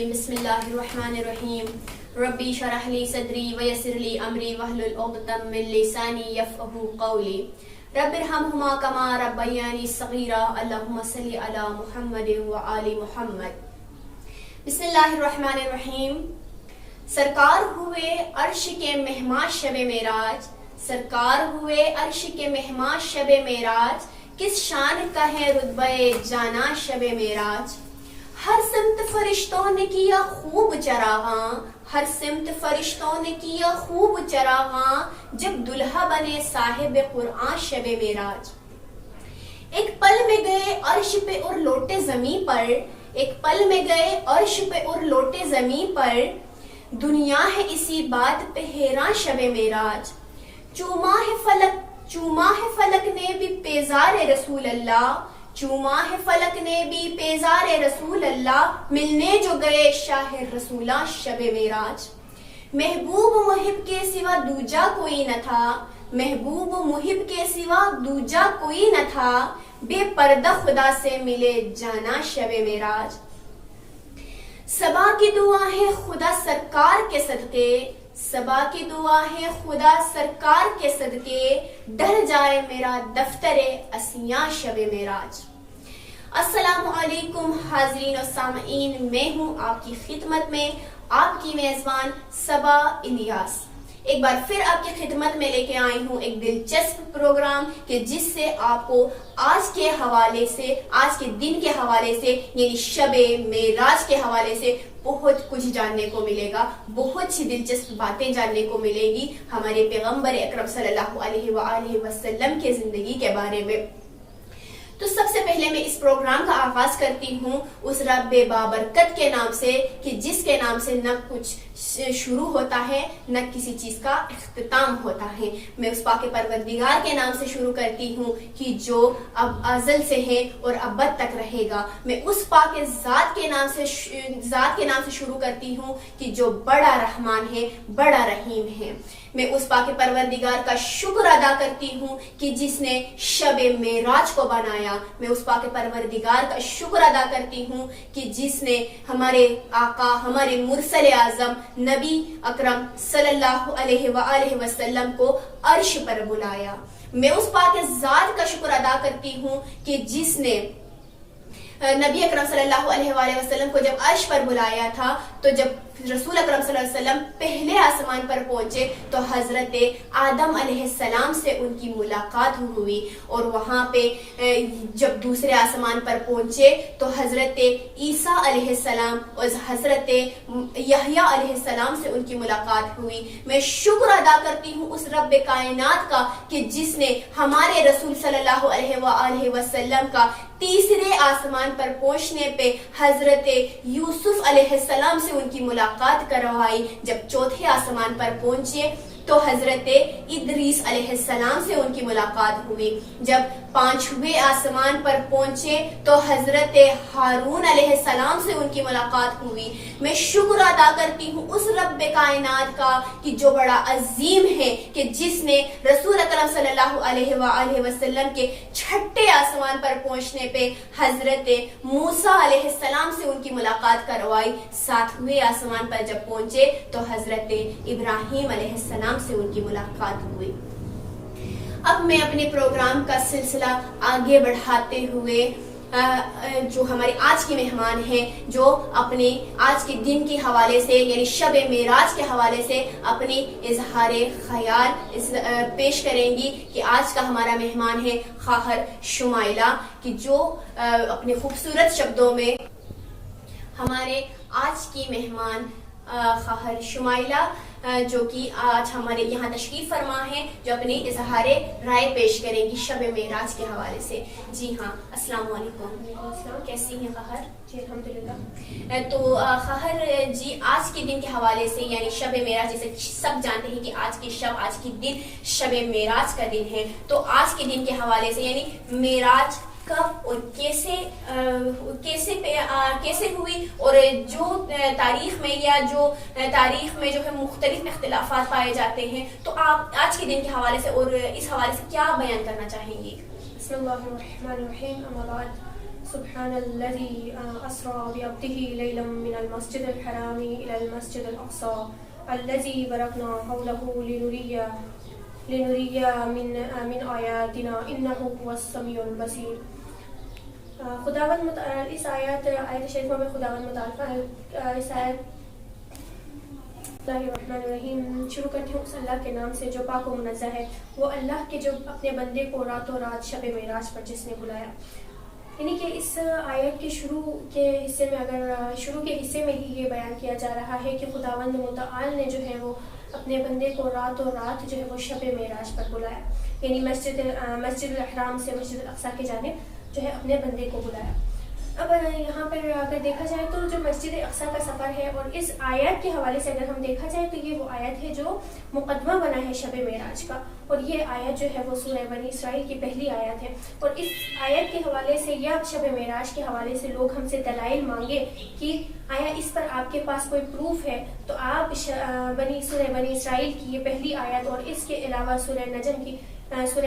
بسم اللہ الرحمن الرحیم ربی شرح لی صدری ویسر لی امری واحلل عقدۃ من لسانی یفقہوا قولی رب ارحمہما کما ربیانی صغیرا اللہم صل علی محمد وآل محمد۔ بسم اللہ الرحمن الرحیم۔ سرکار ہوئے عرش کے مہمان شب معراج، سرکار ہوئے عرش کے مہمان شب معراج، کس شان کا ہے رتبہ جانا شب معراج۔ ہر سمت فرشتوں نے کیا خوب چراغاں، ہر سمت فرشتوں نے کیا خوب چراغاں، جب دلہا بنے صاحب قرآن شب معراج۔ ایک پل میں گئے عرش پہ اور لوٹے زمین پر، ایک پل میں گئے عرش پہ اور لوٹے زمین پر، دنیا ہے اسی بات پہ حیران شب معراج۔ چوما ہے فلک نے بھی پیزار رسول اللہ، چوما ہے فلک نے بھی پیزار رسول اللہ، ملنے جو گئے شاہ رسولہ شب معراج۔ محبوب محب کے سوا دوجا کوئی نہ تھا، محبوب محب کے سوا دوجا کوئی نہ تھا، بے پردہ خدا سے ملے جانا شب معراج۔ صبا کی دعا ہے خدا سرکار کے صدقے، صبا کی دعا ہے خدا سرکار کے صدقے، ڈر جائے میرا دفتر اسیاں شب معراج۔ السلام علیکم حاضرین و سامعین، میں ہوں آپ کی خدمت میں آپ کی میزبان صبا الیاس۔ ایک بار پھر آپ کی خدمت میں لے کے آئی ہوں ایک دلچسپ پروگرام کہ جس سے آپ کو آج کے حوالے سے، آج کے دن کے حوالے سے، یعنی شب معراج کے حوالے سے بہت کچھ جاننے کو ملے گا، بہت سی دلچسپ باتیں جاننے کو ملے گی ہمارے پیغمبر اکرم صلی اللہ علیہ وآلہ وسلم کے زندگی کے بارے میں۔ تو سب سے پہلے میں اس پروگرام کا آغاز کرتی ہوں اس رب بابرکت کے نام سے کہ جس کے نام سے نہ کچھ شروع ہوتا ہے نہ کسی چیز کا اختتام ہوتا ہے۔ میں اس پاک پروردگار کے نام سے شروع کرتی ہوں کہ جو اب ازل سے ہے اور ابد تک رہے گا۔ میں اس پاک ذات کے نام سے شروع کرتی ہوں کہ جو بڑا رحمان ہے، بڑا رحیم ہے۔ میں اس پاک پروردگار کا شکر ادا کرتی ہوں کہ جس نے شب معراج کو بنایا۔ میں اس پاک پروردگار کا شکر ادا کرتی ہوں کہ جس نے ہمارے آقا، ہمارے مرسل اعظم نبی اکرم صلی اللہ علیہ وآلہ وسلم کو عرش پر بلایا۔ میں اس پاک ذات کا شکر ادا کرتی ہوں کہ جس نے نبی اکرم صلی اللہ علیہ وآلہ وسلم کو جب عرش پر بلایا تھا تو جب رسول اکرم صلی اللہ علیہ وسلم پہلے آسمان پر پہنچے تو حضرت آدم علیہ السلام سے ان کی ملاقات ہوئی، اور وہاں پہ جب دوسرے آسمان پر پہنچے تو حضرت عیسیٰ علیہ السلام اور حضرت یحییٰ علیہ السلام سے ان کی ملاقات ہوئی۔ میں شکر ادا کرتی ہوں اس رب کائنات کا کہ جس نے ہمارے رسول صلی اللہ علیہ وآلہ وسلم کا تیسرے آسمان پر پہنچنے پہ حضرت یوسف علیہ السلام سے ان کی ملاقات کروائی۔ جب چوتھے آسمان پر پہنچے تو حضرت ادریس علیہ السلام سے ان کی ملاقات ہوئی۔ جب پانچویں آسمان پر پہنچے تو حضرت ہارون علیہ السلام سے ان کی ملاقات ہوئی۔ میں شکر ادا کرتی ہوں اس رب کائنات کا کہ جو بڑا عظیم ہے کہ جس نے رسول اکرم صلی اللہ علیہ وآلہ وسلم کے چھٹے آسمان پر پہنچنے پہ حضرت موسیٰ علیہ السلام سے ان کی ملاقات کروائی۔ ساتویں آسمان پر جب پہنچے تو حضرت ابراہیم علیہ السلام سے ان کی ملاقات ہوئی۔ اب میں اپنے پروگرام کا سلسلہ آگے بڑھاتے ہوئے جو ہمارے آج کے مہمان ہیں جو اپنے آج کے دن کے حوالے سے یعنی شب معراج کے حوالے سے اپنی اظہار خیال پیش کریں گی کہ آج کا ہمارا مہمان ہے خواہر شمائلہ، کہ جو اپنے خوبصورت شبدوں میں ہمارے آج کی مہمان خواہر شمائلہ جو کہ آج ہمارے یہاں تشریف فرما ہیں، جو اپنی اظہار رائے پیش کریں گی شب معراج کے حوالے سے۔ جی ہاں، السلام علیکم، کیسی ہیں خہر؟ جی الحمدللہ۔ تو خہر جی، آج کے دن کے حوالے سے یعنی شب معراج، جیسے سب جانتے ہیں کہ آج کی دن شب معراج کا دن ہے، تو آج کے دن کے حوالے سے یعنی معراج کب اور کیسے ہوئی، اور جو تاریخ میں جو ہے مختلف اختلافات پائے جاتے ہیں، تو آپ آج کے دن کے حوالے سے اور اس حوالے سے کیا بیان کرنا چاہیں گے؟ بسم اللہ الرحمن الرحیم، اما بعد، سبحان الذی اسری بعبده لیلا من المسجد الحرام الى المسجد الاقصى الذی بارکنا حوله لنریہ من آیاتنا انہ هو السمیع البصیر۔ اس آیت شریفہ میں خداوند متعال اس آیت اللہ الرحمن الرحیم شروع کرتی ہوں اس اللہ کے نام سے جو پاک و منزہ ہے، وہ اللہ کے جو اپنے بندے کو راتوں رات شب معراج پر جس نے بلایا۔ یعنی کہ اس آیت کے شروع کے حصے میں ہی یہ بیان کیا جا رہا ہے کہ خداوند متعال نے جو ہے وہ اپنے بندے کو راتوں رات جو ہے وہ شب معراج پر بلایا، یعنی مسجد الحرام سے مسجد الاقصیٰ کی جانب جو ہے اپنے بندے کو بلایا۔ اب یہاں پر اگر دیکھا جائے تو جو مسجد اقصیٰ کا سفر ہے، اور اس آیت کے حوالے سے اگر ہم دیکھا جائے تو یہ وہ آیت ہے جو مقدمہ بنا ہے شب معراج کا، اور یہ آیت جو ہے وہ سورہ بنی اسرائیل کی پہلی آیت ہے۔ اور اس آیت کے حوالے سے یا شب معراج کے حوالے سے لوگ ہم سے دلائل مانگے کہ آیا اس پر آپ کے پاس کوئی پروف ہے، تو آپ سورہ بنی اسرائیل کی یہ پہلی آیت، اور اس کے علاوہ سورہ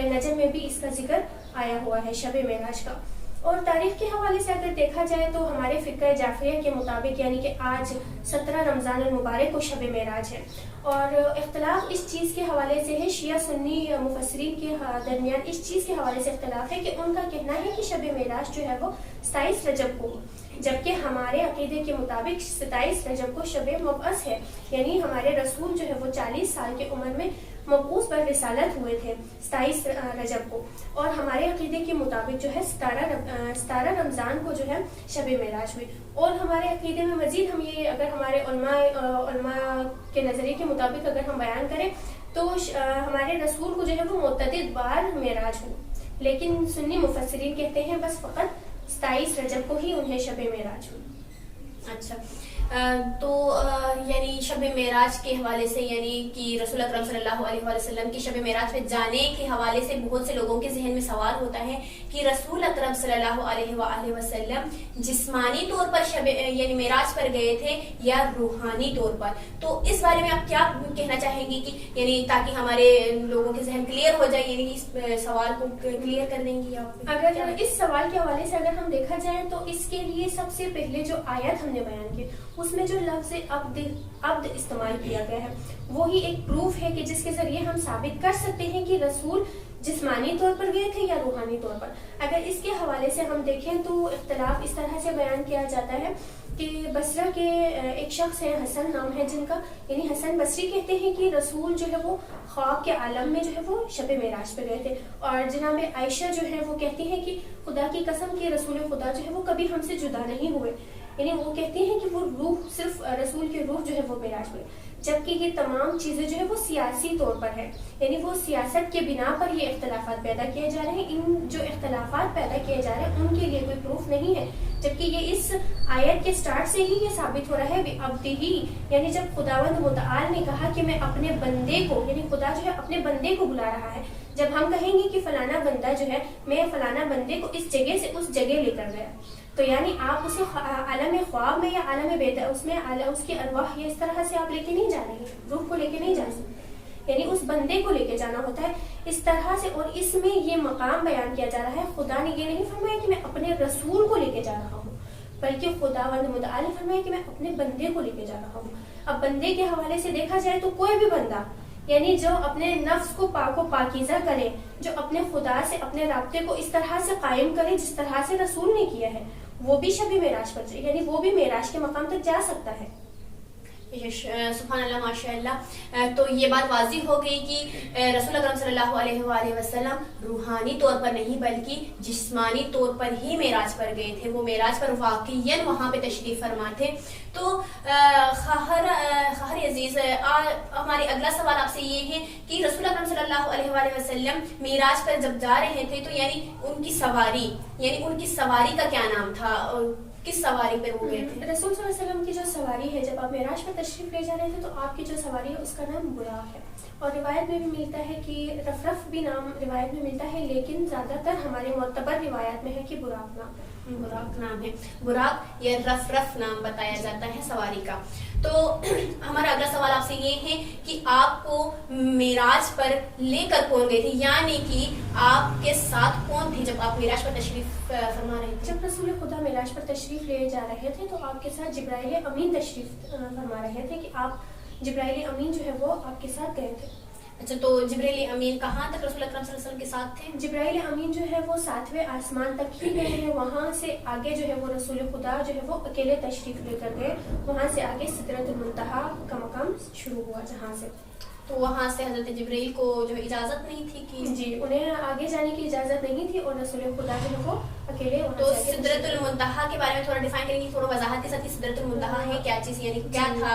نجم میں بھی اس کا ذکر آیا ہوا ہے شب معراج کا۔ اور تاریخ کے حوالے سے اگر دیکھا جائے تو ہمارے فقہ جعفریہ کے مطابق یعنی کہ آج 17 رمضان المبارک کو شب معراج ہے، اور اختلاف اس چیز کے حوالے سے ہے، شیعہ سنی مفسرین کے درمیان اس چیز کے حوالے سے اختلاف ہے کہ ان کا کہنا ہے کہ شب معراج جو ہے وہ 27 رجب کو، جبکہ ہمارے عقیدے کے مطابق 27 رجب کو شب مبعث ہے، یعنی ہمارے رسول جو ہے وہ 40 سال کی عمر میں مبعوث بر رسالت ہوئے تھے 27 رجب کو، اور ہمارے عقیدے کے مطابق جو ہے 17 رمضان کو جو ہے شب معراج ہوئی۔ اور ہمارے عقیدے میں مزید ہم یہ اگر ہمارے علماء کے نظریے کے مطابق اگر ہم بیان کریں تو ہمارے رسول کو جو ہے وہ متعدد بار معراج ہوئی، لیکن سنی مفسرین کہتے ہیں بس فقط 27 رجب کو ہی انہیں شب معراج ہوئی۔ اچھا، تو یعنی شب معراج کے حوالے سے یعنی کہ رسول اکرم صلی اللہ علیہ وسلم کی شب معراج پہ جانے کے حوالے سے بہت سے لوگوں کے ذہن میں سوال ہوتا ہے کہ رسول اکرم صلی اللہ علیہ وسلم جسمانی طور پر یعنی معراج پر گئے تھے یا روحانی طور پر، تو اس بارے میں آپ کیا کہنا چاہیں گی کہ یعنی تاکہ ہمارے لوگوں کے ذہن کلیئر ہو جائے، یعنی اس سوال کو کلیئر کر دیں گی آپ؟ اگر اس سوال کے حوالے سے اگر ہم دیکھا جائے تو اس کے لیے سب سے پہلے جو آیت ہم نے بیان کی اس میں جو لفظ عبد استعمال کیا گیا ہے وہی ایک پروف ہے کہ جس کے ذریعے ہم ثابت کر سکتے ہیں کہ رسول جسمانی طور پر گئے تھے یا روحانی طور پر۔ اگر اس کے حوالے سے ہم دیکھیں تو اختلاف اس طرح سے بیان کیا جاتا ہے کہ بصرہ کے ایک شخص ہیں، حسن نام ہے جن کا، یعنی حسن بصری کہتے ہیں کہ رسول جو ہے وہ خواب کے عالم میں جو ہے وہ شب معراج پہ گئے تھے، اور جناب عائشہ جو ہے وہ کہتی ہیں کہ خدا کی قسم کہ رسول خدا جو ہے وہ کبھی ہم سے جدا نہیں ہوئے، یعنی وہ کہتے ہیں کہ وہ روح صرف رسول کی روح جو ہے وہ معراج پہ، جبکہ یہ تمام چیزیں جو ہے وہ سیاسی طور پر ہے، یعنی وہ سیاست کے بنا پر یہ اختلافات پیدا کیے جا رہے ہیں۔ ان جو اختلافات پیدا کیے جا رہے ہیں ان کے لیے کوئی پروف نہیں ہے، جبکہ یہ اس آیت کے سٹارٹ سے ہی یہ ثابت ہو رہا ہے بعبدہ، یعنی جب خداوند متعال نے کہا کہ میں اپنے بندے کو، یعنی خدا جو ہے اپنے بندے کو بلا رہا ہے، جب ہم کہیں گے کہ فلانا بندہ جو ہے میں فلانا بندے کو اس جگہ سے اس جگہ لے کر گیا، تو یعنی آپ اسے عالم خواب میں یا عالم بیدار اس میں اس کی ارواح یا اس طرح سے آپ لے کے نہیں جا رہے ہیں، روح کو لے کے نہیں جا سکتے، یعنی اس بندے کو لے کے جانا ہوتا ہے اس طرح سے۔ اور اس میں یہ مقام بیان کیا جا رہا ہے، خدا نے یہ نہیں فرمایا کہ میں اپنے رسول کو لے کے جا رہا ہوں، بلکہ خداوند متعال نے فرمایا کہ میں اپنے بندے کو لے کے جا رہا ہوں۔ اب بندے کے حوالے سے دیکھا جائے تو کوئی بھی بندہ یعنی جو اپنے نفس کو پاک و پاکیزہ کرے، جو اپنے خدا سے اپنے رابطے کو اس طرح سے قائم کرے جس طرح سے رسول نے کیا ہے، وہ بھی شب معراج پر جائے، یعنی وہ بھی معراج کے مقام تک جا سکتا ہے۔ سبحان اللہ، ماشاء اللہ۔ تو یہ بات واضح ہو گئی کہ رسول اکرم صلی اللہ علیہ وسلم روحانی طور پر نہیں بلکہ جسمانی طور پر ہی معراج پر گئے تھے، وہ معراج پر واقعیاً وہاں پہ تشریف فرما تھے۔ تو خواہر عزیز، ہمارے اگلا سوال آپ سے یہ ہے کہ رسول اکرم صلی اللہ علیہ وآلہ وسلم معراج پر جب جا رہے تھے تو یعنی ان کی سواری کا کیا نام تھا، کس سواری پہ وہ گئے تھے؟ رسول صلی اللہ علیہ وسلم کی جو سواری ہے، جب آپ معراج پر تشریف لے جا رہے تھے تو آپ کی جو سواری ہے اس کا نام براق ہے، اور روایت میں بھی ملتا ہے کہ رفرف بھی نام روایت میں ملتا ہے، لیکن زیادہ تر ہمارے معتبر روایات میں ہے کہ براق نام ہے۔ براق نام ہے، براق یا رف نام بتایا جاتا ہے سواری کا۔ تو ہمارا اگلا سوال آپ سے یہ ہے کہ آپ کو معراج پر لے کر کون گئے تھے، یعنی کہ آپ کے ساتھ کون تھے جب آپ معراج پر تشریف فرما رہے تھے؟ جب رسول خدا معراج پر تشریف لے جا رہے تھے تو آپ کے ساتھ جبرائیل امین تشریف فرما رہے تھے، کہ آپ جبرائیل امین جو ہے وہ آپ کے ساتھ گئے تھے۔ اچھا، تو جبرائیل امین کہاں تک رسول اکرم صلی اللہ علیہ وسلم کے ساتھ تھے؟ جبرائیل امین جو ہے وہ 7ویں آسمان تک ہی گئے ہیں، وہاں سے آگے جو ہے وہ رسول خدا جو ہے وہ اکیلے تشریف لے کر گئے، وہاں سے آگے سدرۃ المنتہا کا مقام شروع ہوا جہاں سے۔ تو وہاں سے حضرت جبرائیل کو جو اجازت نہیں تھی کہ جی انہیں آگے جانے کی اجازت نہیں تھی، اور رسول خدا جو ہے وہ اکیلے وہاں تو سے سدرۃ المنتہا کے بارے میں تھوڑا ڈیفائن کریں گے، تھوڑا وضاحت کے ساتھ کہ سدرۃ المنتہا ہے کیا چیز، یعنی کیا تھا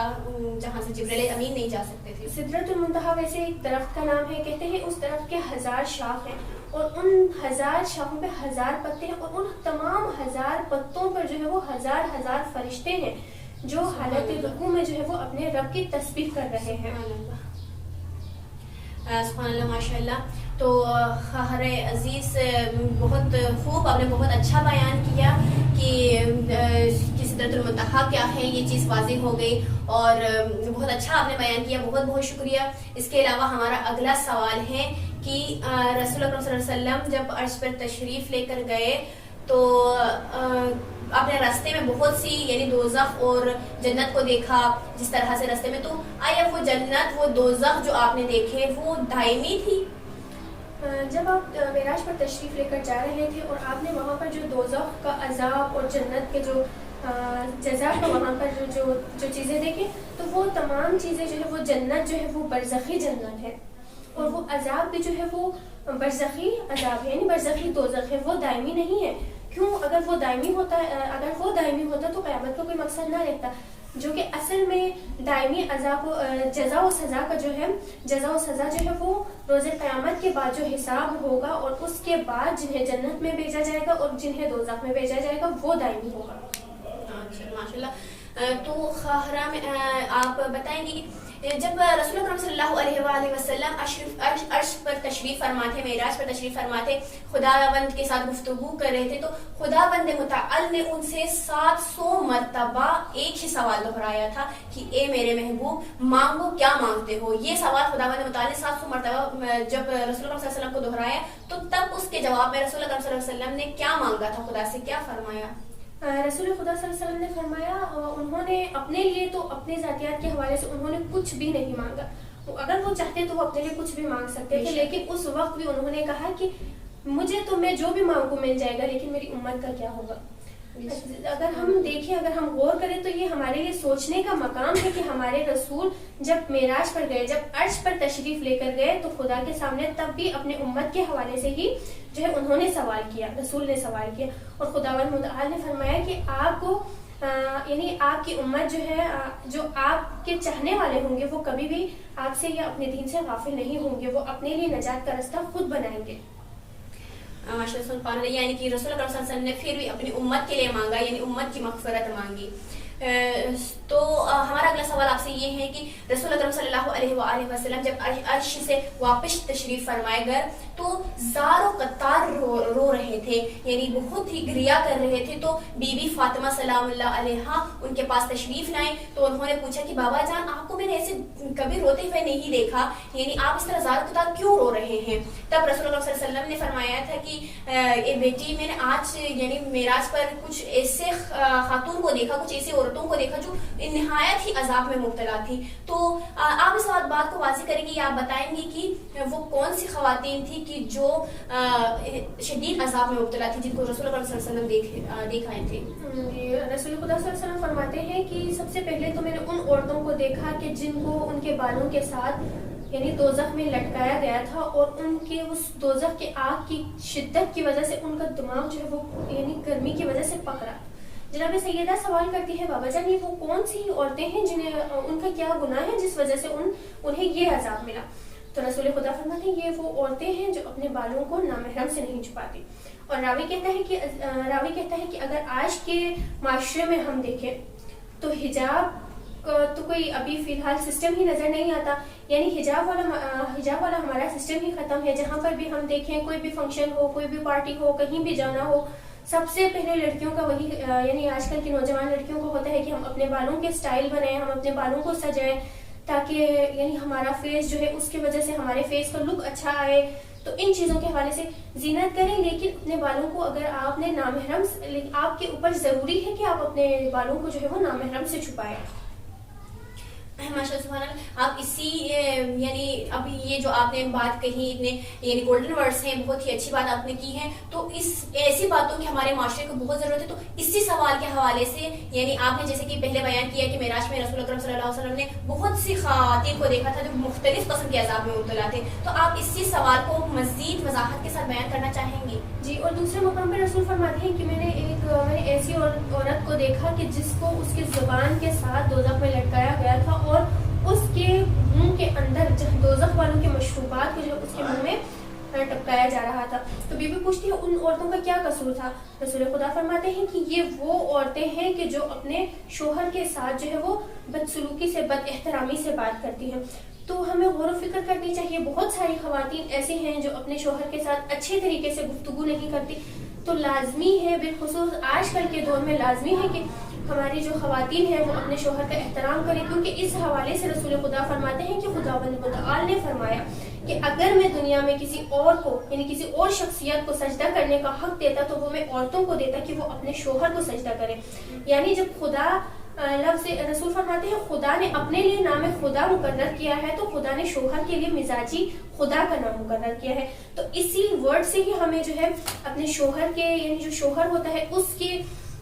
جہاں سے جبرائیل امین نہیں جا سکتے تھے؟ سدرۃ المنتہا ویسے ایک درخت کا نام ہے، کہتے ہیں اس درخت کے 1000 شاخ ہیں، اور ان 1000 شاخوں پہ 1000 پتے ہیں، اور ان تمام 1000 پتوں پر جو ہے وہ 1000 فرشتے ہیں جو حالت رکوع میں جو ہے وہ اپنے رب کی تسبیح کر رہے ہیں۔ سبحان اللہ، ماشاء اللہ۔ تو خواہر عزیز بہت خوب، آپ نے بہت اچھا بیان کیا کہ سدرۃ المنتہا کیا ہے، یہ چیز واضح ہو گئی، اور بہت اچھا آپ نے بیان کیا، بہت بہت شکریہ۔ اس کے علاوہ ہمارا اگلا سوال ہے کہ رسول اکرم صلی اللہ علیہ وسلم جب عرش پر تشریف لے کر گئے تو آپ نے راستے میں بہت سی یعنی دوزخ اور جنت کو دیکھا جس طرح سے راستے میں، تو آیا وہ جنت وہ دوزخ جو آپ نے دیکھے وہ دائمی تھی؟ جب آپ معراج پر تشریف لے کر جا رہے تھے اور آپ نے وہاں پر جو دوزخ کا عذاب اور جنت کے جو جزا کا وہاں پر جو چیزیں دیکھیں، تو وہ تمام چیزیں جو ہے وہ جنت جو ہے وہ برزخی جنت ہے، اور وہ عذاب بھی جو ہے وہ برزخی عذاب ہے، یعنی برزخی دوزخ ہے، وہ دائمی نہیں ہے۔ کیوں؟ اگر وہ دائمی ہوتا تو قیامت کا کوئی مقصد نہ رہتا، جو کہ اصل میں دائمی عذاب جزا و سزا کا جو ہے جزا و سزا جو ہے وہ روز قیامت کے بعد جو حساب ہوگا، اور اس کے بعد جنہیں جنت میں بھیجا جائے گا اور جنہیں دوزخ میں بھیجا جائے گا وہ دائمی ہوگا۔ ماشاء اللہ۔ تو خواہرہ میں آپ بتائیں گے جب رسول اکرم صلی اللہ علیہ وآلہ وسلم عرش پر تشریف فرما تھے، معراج پر تشریف فرما تھے، خداوند کے ساتھ گفتگو کر رہے تھے، تو خداوند متعال نے ان سے 700 مرتبہ ایک ہی سوال دہرایا تھا کہ اے میرے محبوب مانگو، کیا مانگتے ہو؟ یہ سوال خداوند متعال نے 700 مرتبہ جب رسول اکرم صلی اللہ علیہ وسلم کو دہرایا، تو تب اس کے جواب میں رسول اکرم صلی اللہ علیہ وسلم نے کیا مانگا تھا خدا سے، کیا فرمایا؟ رسول خدا صلی اللہ علیہ وسلم نے فرمایا انہوں نے اپنے لیے تو اپنے ذاتیات کے حوالے سے انہوں نے کچھ بھی نہیں مانگا، اگر وہ چاہتے تو وہ اپنے لیے کچھ بھی مانگ سکتے تھے، لیکن اس وقت بھی انہوں نے کہا کہ مجھے تو میں جو بھی مانگوں مل جائے گا، لیکن میری امت کا کیا ہوگا۔ اگر ہم دیکھیں، اگر ہم غور کریں تو یہ ہمارے لیے سوچنے کا مقام ہے کہ ہمارے رسول جب معراج پر گئے، جب عرش پر تشریف لے کر گئے تو خدا کے سامنے تب بھی اپنے امت کے حوالے سے ہی جو ہے انہوں نے سوال کیا، رسول نے سوال کیا، اور خداوند متعال نے فرمایا کہ آپ کو یعنی آپ کی امت جو ہے، جو آپ کے چاہنے والے ہوں گے وہ کبھی بھی آپ سے یا اپنے دین سے غافل نہیں ہوں گے، وہ اپنے لیے نجات کا رستہ خود بنائیں گے۔ ماشاء اللہ، سن پا رہے، یعنی کہ رسول اکرم صلی اللہ علیہ وسلم نے پھر بھی اپنی امت کے لیے مانگا، یعنی امت کی مغفرت مانگی۔ تو ہمارا اگلا سوال آپ سے یہ ہے کہ رسول اکرم صلی اللہ علیہ وآلہ وسلم جب عرش سے واپس تشریف فرمائے گئے تو زار و قطار رو رہے تھے، یعنی بہت ہی گریا کر رہے تھے، تو بی بی فاطمہ سلام اللہ علیہا ان کے پاس تشریف لائیں، تو انہوں نے پوچھا کہ بابا جان آپ کو میں نے ایسے کبھی روتے ہوئے نہیں دیکھا، یعنی آپ اس طرح زار و قطار کیوں رو رہے ہیں؟ تب رسول اللہ صلی اللہ علیہ وسلم نے فرمایا تھا کہ اے بیٹی، میں نے آج یعنی معراج پر کچھ ایسے خاتون کو دیکھا، کچھ ایسے عورتوں کو دیکھا جو نہایت ہی عذاب میں مبتلا تھی، تو آپ اس بات کو واضح کریں گے یا آپ بتائیں گے کہ وہ کون سی خواتین تھی کہ جو شدید عذاب میں مبتلا تھی، جن کو رسول اللہ صلی اللہ علیہ وسلم دیکھائے تھے؟ رسول خدا صلی اللہ علیہ وسلم فرماتے ہیں کہ سب سے پہلے تو میں نے ان عورتوں کو دیکھا کہ جن کو ان کے بالوں کے ساتھ یعنی دوزخ میں لٹکایا گیا تھا، اور ان کے اس دوزخ کے آگ کی شدت کی وجہ سے ان کا دماغ جو ہے وہ یعنی گرمی کی وجہ سے پکڑا، جناب سیدہ سوال کرتی ہے بابا جان یہ وہ کون سی عورتیں ہیں جنہیں ان کا کیا گناہ ہے جس وجہ سے انہیں یہ عذاب ملا؟ تو رسول خدا فرماتے ہیں یہ وہ عورتیں ہیں جو اپنے بالوں کو نامحرم سے نہیں چھپاتی. اور راوی کہتا ہے کہ اگر آج کے معاشرے میں ہم دیکھیں تو حجاب تو کوئی ابھی فی الحال سسٹم ہی نظر نہیں آتا. یعنی حجاب والا ہمارا سسٹم ہی ختم ہے. جہاں پر بھی ہم دیکھیں کوئی بھی فنکشن ہو, کوئی بھی پارٹی ہو, کہیں بھی جانا ہو, سب سے پہلے لڑکیوں کا وہی یعنی آج کل کی نوجوان لڑکیوں کو ہوتا ہے کہ ہم اپنے بالوں کے سٹائل بنائیں, ہم اپنے بالوں کو سجائیں تاکہ یعنی ہمارا فیس جو ہے اس کی وجہ سے ہمارے فیس کا لک اچھا آئے. تو ان چیزوں کے حوالے سے زینت کریں, لیکن اپنے بالوں کو اگر آپ نے نامحرم, آپ کے اوپر ضروری ہے کہ آپ اپنے بالوں کو جو ہے وہ نامحرم سے چھپائیں. ماشاء اللہ سبحان اللہ. آپ اسی یعنی اب یہ جو آپ نے بات کہی اتنے یعنی گولڈن ورڈز ہیں, بہت ہی اچھی بات آپ نے کی ہے. تو اس ایسی باتوں کی ہمارے معاشرے کو بہت ضرورت ہے. تو اسی سوال کے حوالے سے یعنی آپ نے جیسے کہ پہلے بیان کیا کہ معراج میں رسول اکرم صلی اللہ علیہ وسلم نے بہت سی خواتین کو دیکھا تھا جو مختلف قسم کے عذاب میں مبتلا تھے. تو آپ اسی سوال کو مزید وضاحت کے ساتھ بیان کرنا چاہیں گے؟ جی, اور دوسرے مقام پر رسول فرماتے ہیں کہ میں نے ایسی عورت کو دیکھا کہ جس کو اس کی زبان کے ساتھ دوزخ میں لٹکایا گیا تھا اور اس کے منہ کے اندر دوزخ والوں کے مشروبات کو جو اس کے منہ میں ٹپکایا جا رہا تھا. تو بی بی پوچھتی ہے ان عورتوں کا کیا قصور تھا؟ رسول خدا فرماتے ہیں کہ یہ وہ عورتیں ہیں کہ جو اپنے شوہر کے ساتھ جو ہے وہ بدسلوکی سے, بد احترامی سے بات کرتی ہیں. تو ہمیں غور و فکر کرنی چاہیے. بہت ساری خواتین ایسی ہیں جو اپنے شوہر کے ساتھ اچھے طریقے سے گفتگو نہیں کرتی. تو لازمی ہے, بالخصوص آج کل کے دور میں لازمی ہے کہ ہماری جو خواتین ہیں وہ اپنے شوہر کا احترام کریں, کیونکہ اس حوالے سے رسول خدا فرماتے ہیں کہ خداوند متعال نے فرمایا کہ اگر میں دنیا میں کسی اور کو یعنی کسی اور شخصیت کو سجدہ کرنے کا حق دیتا تو وہ میں عورتوں کو دیتا کہ وہ اپنے شوہر کو سجدہ کریں. یعنی جب خدا لفظ رسول فرماتے ہیں خدا نے اپنے لیے نام خدا مقرر کیا ہے تو خدا نے شوہر کے لیے مزاجی خدا کا نام مقرر کیا ہے. تو اسی ورڈ سے ہی ہمیں جو ہے اپنے شوہر کے یعنی جو شوہر ہوتا ہے اس کے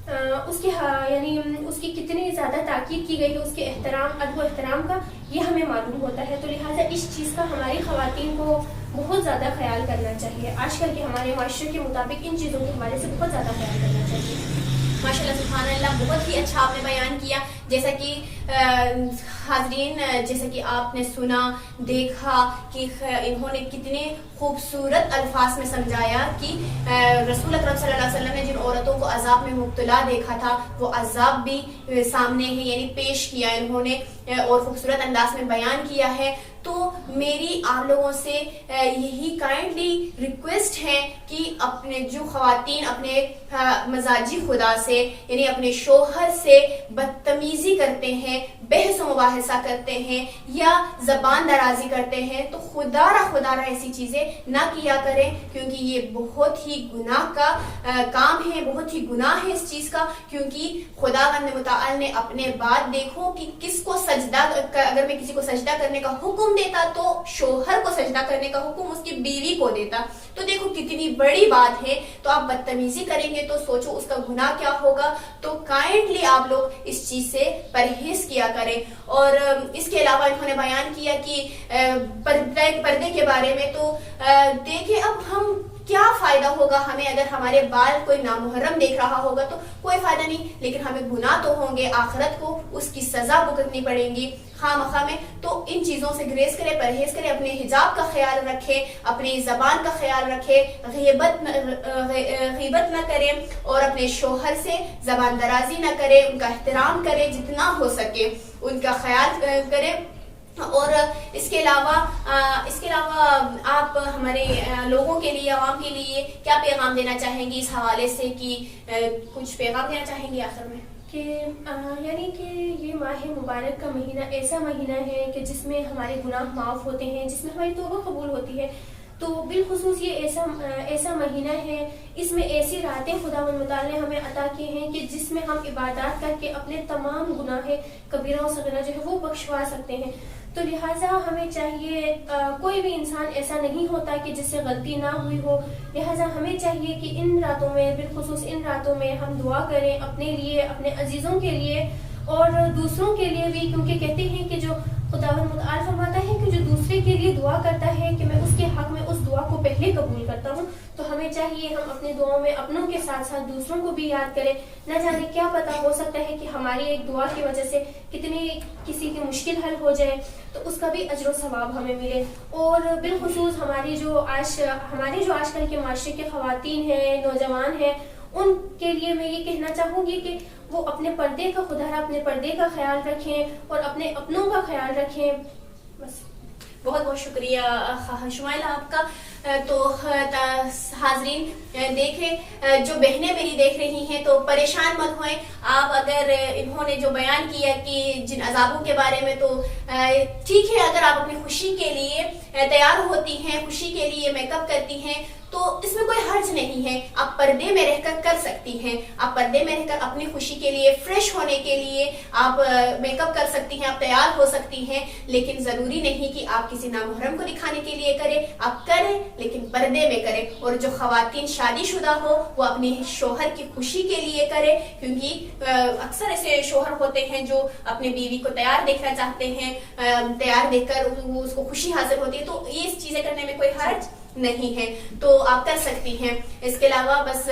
یعنی اس کی کتنی زیادہ تاکید کی گئی ہے, اس کے احترام, ادب و احترام کا, یہ ہمیں معلوم ہوتا ہے. تو لہٰذا اس چیز کا ہماری خواتین کو بہت زیادہ خیال کرنا چاہیے. آج کل کے ہمارے معاشرے کے مطابق ان چیزوں کے حوالے سے بہت زیادہ خیال کرنا چاہیے. ماشاء اللہ سبحان اللہ, بہت ہی اچھا آپ نے بیان کیا. جیسا کہ حاضرین جیسا کہ آپ نے سنا دیکھا کہ انہوں نے کتنے خوبصورت الفاظ میں سمجھایا کہ رسول اکرم صلی اللہ علیہ وسلم نے جن عورتوں کو عذاب میں مبتلا دیکھا تھا وہ عذاب بھی سامنے ہے یعنی پیش کیا انہوں نے اور خوبصورت انداز میں بیان کیا ہے. تو میری آپ لوگوں سے یہی کائنڈلی ریکویسٹ ہے کہ اپنے جو خواتین اپنے مزاجی خدا سے یعنی اپنے شوہر سے بدتمیزی کرتے ہیں, بحث و مباحثہ کرتے ہیں یا زبان درازی کرتے ہیں تو خدا را ایسی چیزیں نہ کیا کریں, کیونکہ یہ بہت ہی گناہ کا کام ہے, بہت ہی گناہ ہے اس چیز کا. کیونکہ خداوند متعال نے اپنے بعد دیکھو کہ کس کو سجدہ, اگر میں کسی کو سجدہ کرنے کا حکم دیتا تو شوہر کو سجدہ کرنے کا حکم اس کی بیوی کو دیتا. تو دیکھو کتنی بڑی بات ہے. تو آپ بدتمیزی کریں گے تو سوچو اس کا گناہ کیا ہوگا. تو کائنڈلی آپ لوگ اس چیز سے پرہیز کیا کریں. اور اس کے علاوہ انہوں نے بیان کیا کہ پردے کے بارے میں. تو دیکھیں اب ہم کیا فائدہ ہوگا ہمیں اگر ہمارے بال کوئی نامحرم دیکھ رہا ہوگا تو کوئی فائدہ نہیں, لیکن ہمیں گناہ تو ہوں گے, آخرت کو اس کی سزا بھگتنی پڑیں گی خواہ مخواہ میں. تو ان چیزوں سے گریز کرے, پرہیز کرے, اپنے حجاب کا خیال رکھے, اپنی زبان کا خیال رکھے, غیبت نہ کرے اور اپنے شوہر سے زبان درازی نہ کرے, ان کا احترام کرے, جتنا ہو سکے ان کا خیال کرے. اور اس کے علاوہ آپ ہمارے لوگوں کے لیے, عوام کے لیے کیا پیغام دینا چاہیں گے اس حوالے سے کہ کچھ پیغام دینا چاہیں گے آخر میں؟ کہ یعنی کہ یہ ماہ مبارک کا مہینہ ایسا مہینہ ہے کہ جس میں ہمارے گناہ معاف ہوتے ہیں, جس میں ہماری توبہ قبول ہوتی ہے. تو بالخصوص یہ ایسا مہینہ ہے, اس میں ایسی راتیں خداوند متعال نے ہمیں عطا کی ہیں کہ جس میں ہم عبادات کر کے اپنے تمام گناہ کبیرہ و صغیرہ جو ہے وہ بخشوا سکتے ہیں. تو لہٰذا ہمیں چاہیے, کوئی بھی انسان ایسا نہیں ہوتا کہ جس سے غلطی نہ ہوئی ہو, لہٰذا ہمیں چاہیے کہ ان راتوں میں, بالخصوص ان راتوں میں ہم دعا کریں اپنے لیے, اپنے عزیزوں کے لیے اور دوسروں کے لیے بھی, کیونکہ کہتے ہیں کہ جو خداوند متعال فرماتا ہے کہ جو دوسرے کے لیے دعا کرتا ہے کہ میں اس کے حق میں اس دعا کو پہلے قبول کرتا ہوں. تو ہمیں ہمیں چاہیے ہم اپنے دعاؤں میں اپنوں کے ساتھ ساتھ دوسروں کو بھی یاد کریں. نہ جانے کیا پتہ ہو سکتا ہے کہ ہماری ایک دعا کی وجہ سے کتنی کسی کی مشکل حل ہو جائے, تو اس کا بھی اجر و ثواب ہمیں ملے. اور بالخصوص ہمارے جو آج کل کے معاشرے کے خواتین ہیں, نوجوان ہیں, ان کے لیے میں یہ کہنا چاہوں گی کہ وہ اپنے پردے کا اپنے پردے کا خیال رکھیں اور اپنے اپنوں کا خیال رکھیں. بس. بہت بہت شکریہ شمائلہ آپ کا. تو حاضرین دیکھیں, جو بہنیں میری دیکھ رہی ہیں تو پریشان مت ہوئیں آپ. اگر انہوں نے جو بیان کیا کہ جن عذابوں کے بارے میں, تو ٹھیک ہے, اگر آپ اپنی خوشی کے لیے تیار ہوتی ہیں, خوشی کے لیے میک اپ کرتی ہیں, تو اس میں کوئی حرج نہیں ہے. آپ پردے میں رہ کر سکتی ہیں. آپ پردے میں رہ کر اپنی خوشی کے لیے, فریش ہونے کے لیے آپ میک اپ کر سکتی ہیں, آپ تیار ہو سکتی ہیں. لیکن ضروری نہیں کہ آپ کسی نامحرم کو دکھانے کے لیے کریں. آپ کریں لیکن پردے میں کریں. اور جو خواتین شادی شدہ ہو وہ اپنے شوہر کی خوشی کے لیے کریں, کیونکہ اکثر ایسے شوہر ہوتے ہیں جو اپنے بیوی کو تیار دیکھنا چاہتے ہیں, تیار دیکھ کر اس کو خوشی حاصل ہوتی ہے. تو یہ چیزیں کرنے میں کوئی حرج نہیں ہے, تو آپ کر سکتی ہیں. اس کے علاوہ بس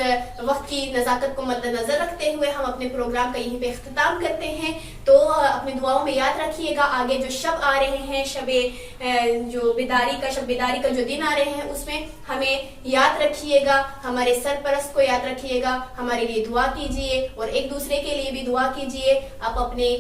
وقت کی نزاکت کو مد نظر رکھتے ہوئے ہم اپنے پروگرام کا یہیں پہ اختتام کرتے ہیں. تو اپنی دعاؤں میں یاد رکھیے گا, آگے جو شب آ رہے ہیں, شب بیداری کا جو دن آ رہے ہیں, اس میں ہمیں یاد رکھیے گا, ہمارے سرپرست کو یاد رکھیے گا, ہمارے لیے دعا کیجیے اور ایک دوسرے کے لیے بھی دعا کیجیے. آپ اپنے